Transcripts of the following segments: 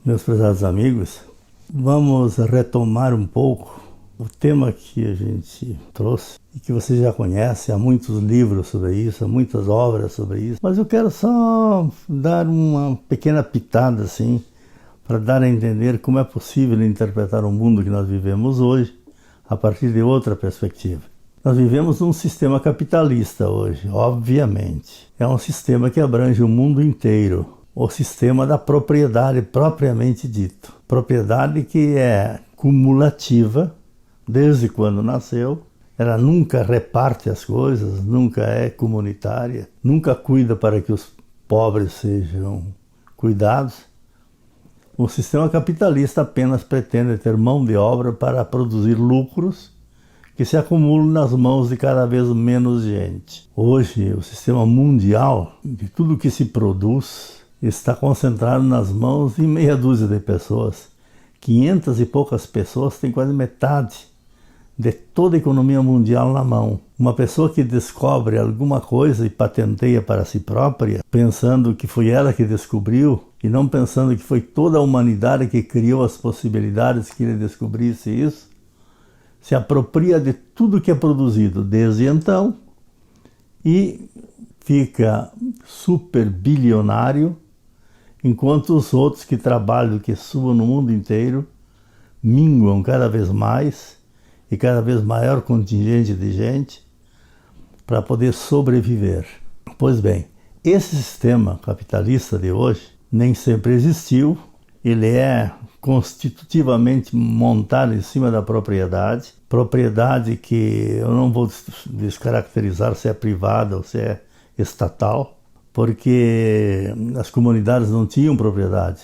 Meus prezados amigos, vamos retomar um pouco o tema que a gente trouxe e que você já conhece. Há muitos livros sobre isso, há muitas obras sobre isso, mas eu quero só dar uma pequena pitada assim, para dar a entender como é possível interpretar o mundo que nós vivemos hoje a partir de outra perspectiva. Nós vivemos num sistema capitalista hoje, obviamente. É um sistema que abrange o mundo inteiro. O sistema da propriedade propriamente dito. Propriedade que é cumulativa desde quando nasceu. Ela nunca reparte as coisas, nunca é comunitária, nunca cuida para que os pobres sejam cuidados. O sistema capitalista apenas pretende ter mão de obra para produzir lucros que se acumulam nas mãos de cada vez menos gente. Hoje, o sistema mundial de tudo que se produz está concentrado nas mãos de meia dúzia de pessoas. 500 e poucas pessoas têm quase metade de toda a economia mundial na mão. Uma pessoa que descobre alguma coisa e patenteia para si própria, pensando que foi ela que descobriu, e não pensando que foi toda a humanidade que criou as possibilidades que ele descobrisse isso, se apropria de tudo que é produzido desde então e fica super bilionário, enquanto os outros que trabalham, que suam no mundo inteiro, minguam cada vez mais e cada vez maior contingente de gente para poder sobreviver. Pois bem, esse sistema capitalista de hoje nem sempre existiu. Ele é constitutivamente montado em cima da propriedade que eu não vou descaracterizar se é privada ou se é estatal, porque as comunidades não tinham propriedade,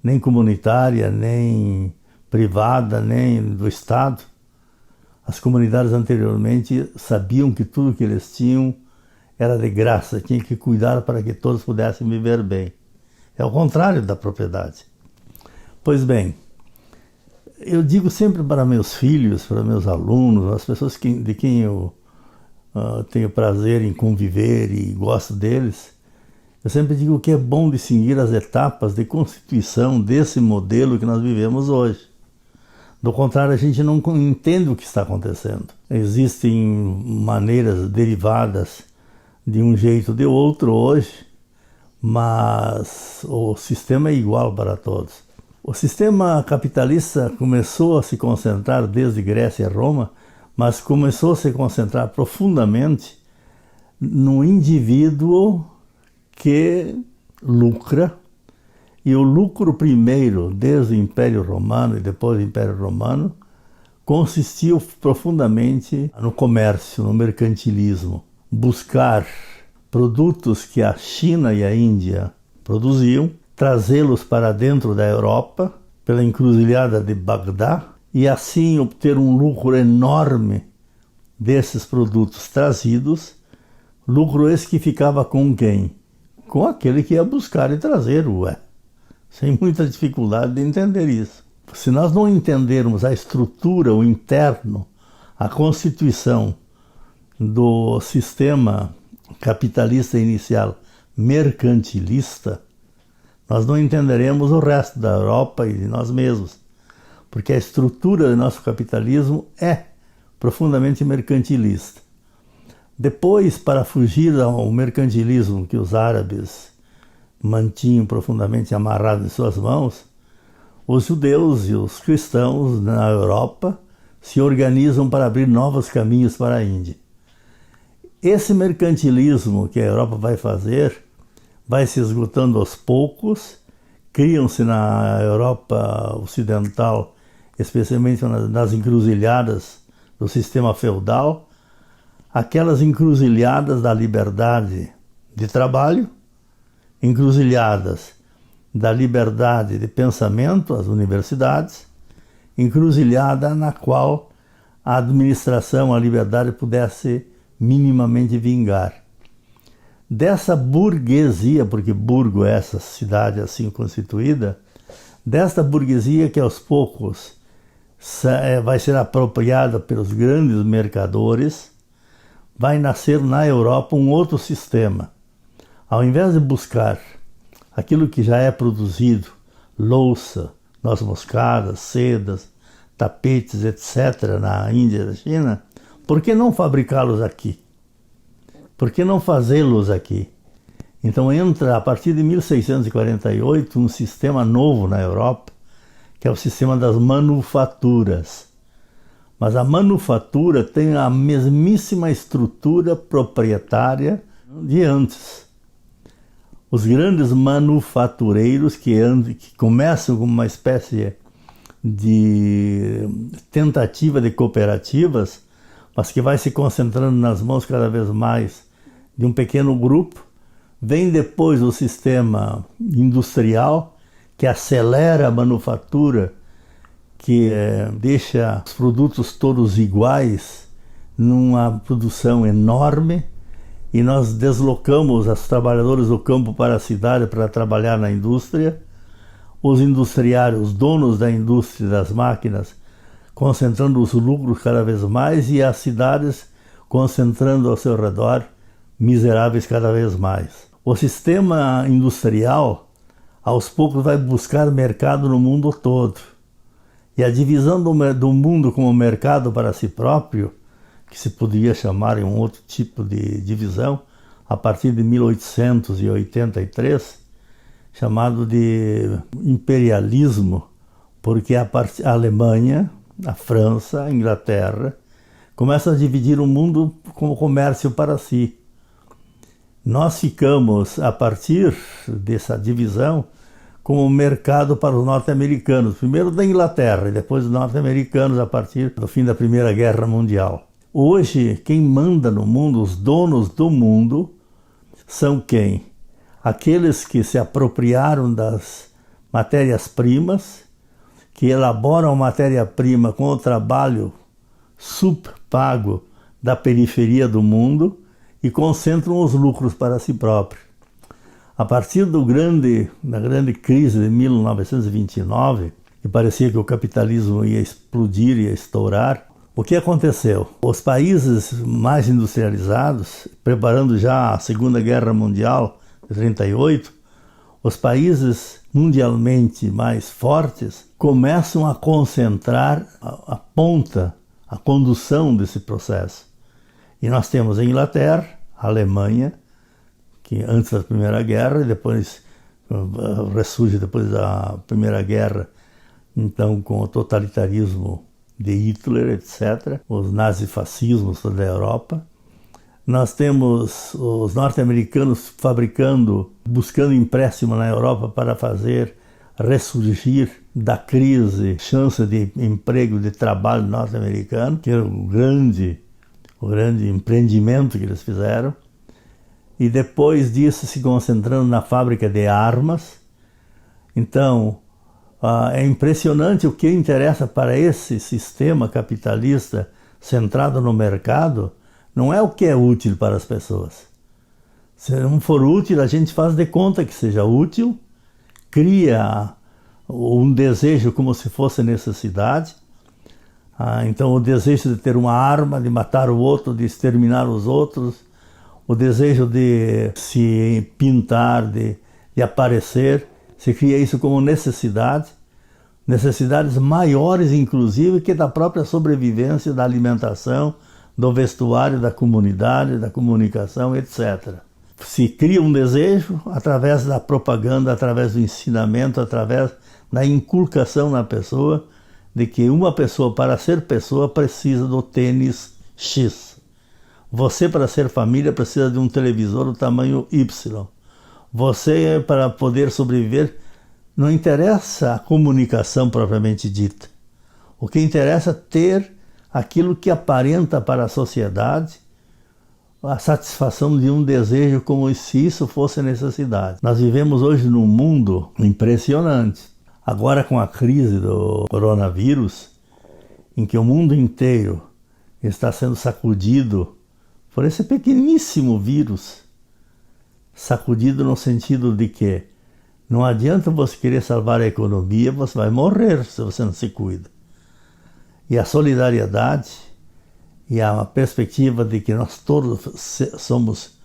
nem comunitária, nem privada, nem do Estado. As comunidades anteriormente sabiam que tudo que eles tinham era de graça, tinha que cuidar para que todos pudessem viver bem. É o contrário da propriedade. Pois bem, eu digo sempre para meus filhos, para meus alunos, as pessoas de quem eu tenho prazer em conviver e gosto deles, eu sempre digo que é bom distinguir as etapas de constituição desse modelo que nós vivemos hoje. Do contrário, a gente não entende o que está acontecendo. Existem maneiras derivadas de um jeito ou de outro hoje, mas o sistema é igual para todos. O sistema capitalista começou a se concentrar desde Grécia e Roma, mas começou a se concentrar profundamente no indivíduo que lucra. E o lucro primeiro, desde o Império Romano e depois do Império Romano, consistiu profundamente no comércio, no mercantilismo. Buscar produtos que a China e a Índia produziam, trazê-los para dentro da Europa, pela encruzilhada de Bagdá, e assim obter um lucro enorme desses produtos trazidos, lucro esse que ficava com quem? Com aquele que ia buscar e trazer, sem muita dificuldade de entender isso. Se nós não entendermos a estrutura, o interno, a constituição do sistema capitalista inicial mercantilista, nós não entenderemos o resto da Europa e de nós mesmos. Porque a estrutura do nosso capitalismo é profundamente mercantilista. Depois, para fugir ao mercantilismo que os árabes mantinham profundamente amarrado em suas mãos, os judeus e os cristãos na Europa se organizam para abrir novos caminhos para a Índia. Esse mercantilismo que a Europa vai fazer vai se esgotando aos poucos. Criam-se na Europa ocidental, especialmente nas encruzilhadas do sistema feudal, aquelas encruzilhadas da liberdade de trabalho, encruzilhadas da liberdade de pensamento, as universidades, encruzilhada na qual a administração, a liberdade pudesse minimamente vingar. Dessa burguesia, porque Burgo é essa cidade assim constituída, desta burguesia que aos poucos vai ser apropriada pelos grandes mercadores, vai nascer na Europa um outro sistema. Ao invés de buscar aquilo que já é produzido louça, noz moscada, sedas, tapetes, etc., na Índia e na China, por que não fabricá-los aqui? Por que não fazê-los aqui? Então entra, a partir de 1648, um sistema novo na Europa, que é o sistema das manufaturas. Mas a manufatura tem a mesmíssima estrutura proprietária de antes. Os grandes manufatureiros que começam como uma espécie de tentativa de cooperativas, mas que vai se concentrando nas mãos cada vez mais de um pequeno grupo, vem depois o sistema industrial, que acelera a manufatura, que deixa os produtos todos iguais, numa produção enorme, e nós deslocamos os trabalhadores do campo para a cidade para trabalhar na indústria, os industriários, os donos da indústria das máquinas, concentrando os lucros cada vez mais, e as cidades concentrando ao seu redor miseráveis cada vez mais. O sistema industrial, aos poucos, vai buscar mercado no mundo todo. E a divisão do mundo como mercado para si próprio, que se poderia chamar em um outro tipo de divisão, a partir de 1883, chamado de imperialismo, porque a Alemanha, a França, a Inglaterra, começam a dividir o mundo como comércio para si. Nós ficamos, a partir dessa divisão, como mercado para os norte-americanos, primeiro da Inglaterra e depois dos norte-americanos a partir do fim da Primeira Guerra Mundial. Hoje, quem manda no mundo, os donos do mundo, são quem? Aqueles que se apropriaram das matérias-primas, que elaboram a matéria-prima com o trabalho subpago da periferia do mundo e concentram os lucros para si próprios. A partir da grande crise de 1929, que parecia que o capitalismo ia explodir, ia estourar, o que aconteceu? Os países mais industrializados, preparando já a Segunda Guerra Mundial de 1938, os países mundialmente mais fortes começam a concentrar a ponta, a condução desse processo. E nós temos a Inglaterra, a Alemanha, que antes da Primeira Guerra, e depois ressurge depois da Primeira Guerra, então com o totalitarismo de Hitler, etc., os nazifascismos da Europa. Nós temos os norte-americanos fabricando, buscando empréstimo na Europa para fazer ressurgir da crise chance de emprego, de trabalho norte-americano, que era o grande empreendimento que eles fizeram. E depois disso se concentrando na fábrica de armas. Então, é impressionante o que interessa para esse sistema capitalista centrado no mercado, não é o que é útil para as pessoas. Se não for útil, a gente faz de conta que seja útil, cria um desejo como se fosse necessidade. Então o desejo de ter uma arma, de matar o outro, de exterminar os outros, o desejo de se pintar, de aparecer, se cria isso como necessidade, necessidades maiores inclusive que da própria sobrevivência, da alimentação, do vestuário, da comunidade, da comunicação, etc. Se cria um desejo através da propaganda, através do ensinamento, através da inculcação na pessoa de que uma pessoa, para ser pessoa, precisa do tênis X. Você, para ser família, precisa de um televisor do tamanho Y. Você, para poder sobreviver, não interessa a comunicação propriamente dita. O que interessa é ter aquilo que aparenta para a sociedade a satisfação de um desejo como se isso fosse necessidade. Nós vivemos hoje num mundo impressionante. Agora com a crise do coronavírus, em que o mundo inteiro está sendo sacudido por esse pequeníssimo vírus, sacudido no sentido de que não adianta você querer salvar a economia, você vai morrer se você não se cuida. E a solidariedade e a perspectiva de que nós todos somos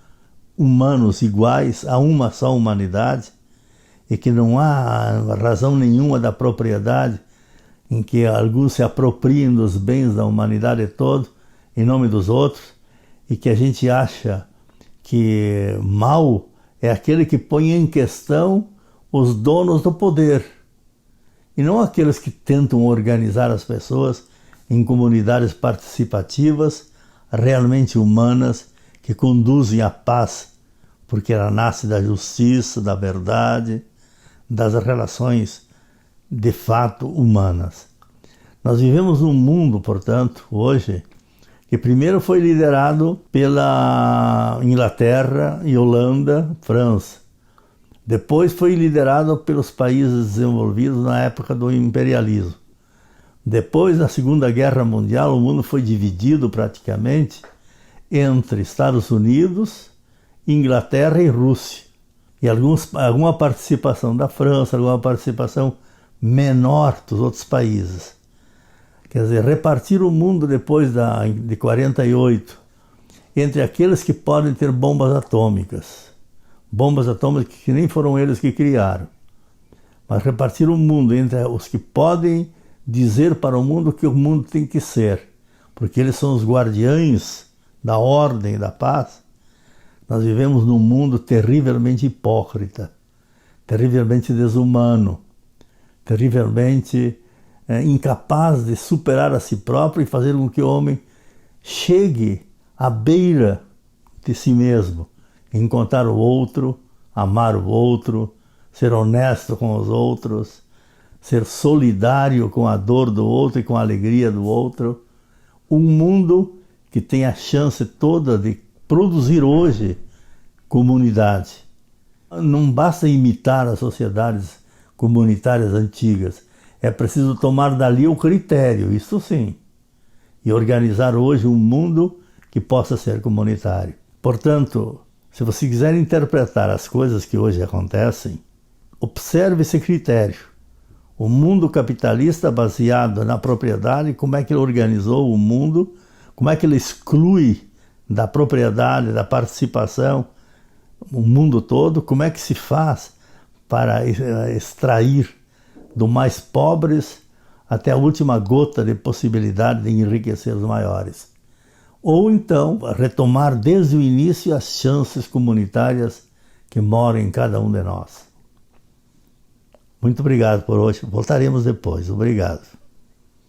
humanos iguais, a uma só humanidade, e que não há razão nenhuma da propriedade em que alguns se apropriem dos bens da humanidade toda em nome dos outros, e que a gente acha que mal é aquele que põe em questão os donos do poder, e não aqueles que tentam organizar as pessoas em comunidades participativas, realmente humanas, que conduzem à paz, porque ela nasce da justiça, da verdade, das relações de fato humanas. Nós vivemos num mundo, portanto, hoje, que primeiro foi liderado pela Inglaterra e Holanda, França. Depois foi liderado pelos países desenvolvidos na época do imperialismo. Depois da Segunda Guerra Mundial, o mundo foi dividido praticamente entre Estados Unidos, Inglaterra e Rússia. E alguma participação da França, alguma participação menor dos outros países. Quer dizer, repartir o mundo depois de 48 entre aqueles que podem ter bombas atômicas que nem foram eles que criaram, mas repartir o mundo entre os que podem dizer para o mundo que o mundo tem que ser, porque eles são os guardiães da ordem e da paz. Nós vivemos num mundo terrivelmente hipócrita, terrivelmente desumano, terrivelmente incapaz de superar a si próprio e fazer com que o homem chegue à beira de si mesmo, encontrar o outro, amar o outro, ser honesto com os outros, ser solidário com a dor do outro e com a alegria do outro. Um mundo que tem a chance toda de produzir hoje comunidade. Não basta imitar as sociedades comunitárias antigas, é preciso tomar dali o critério, isso sim, e organizar hoje um mundo que possa ser comunitário. Portanto, se você quiser interpretar as coisas que hoje acontecem, observe esse critério. O mundo capitalista baseado na propriedade, como é que ele organizou o mundo, como é que ele exclui da propriedade, da participação, o mundo todo, como é que se faz para extrair do mais pobres até a última gota de possibilidade de enriquecer os maiores. Ou então, retomar desde o início as chances comunitárias que moram em cada um de nós. Muito obrigado por hoje. Voltaremos depois. Obrigado.